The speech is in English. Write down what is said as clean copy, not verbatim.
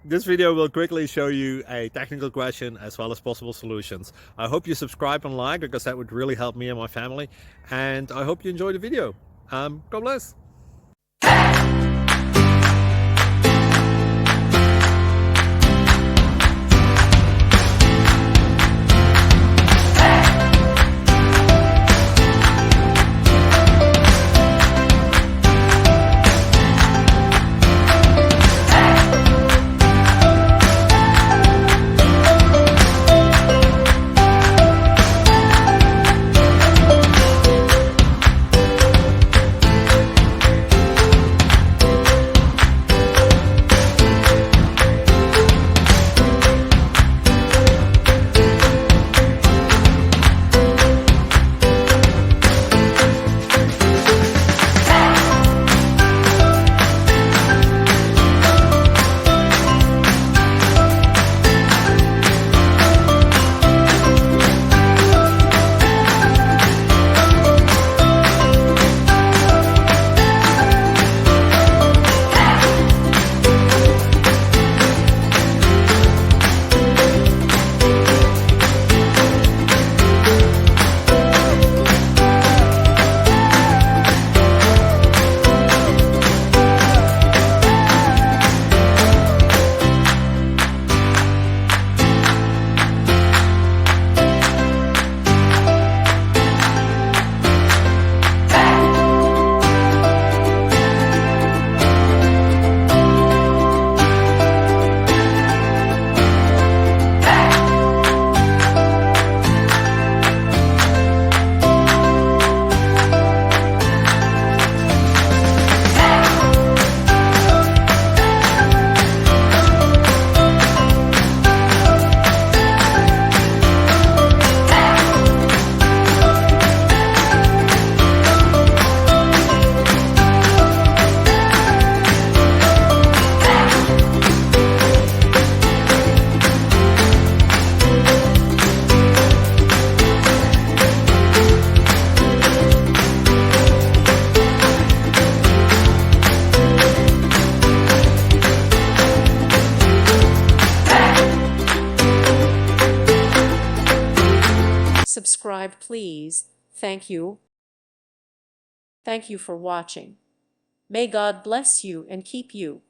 This video will quickly show you a technical question as well as possible solutions. I hope you subscribe and like, because that would really help me and my family. And I hope you enjoy the video. God bless. Subscribe, please. Thank you. Thank you for watching. May God bless you and keep you.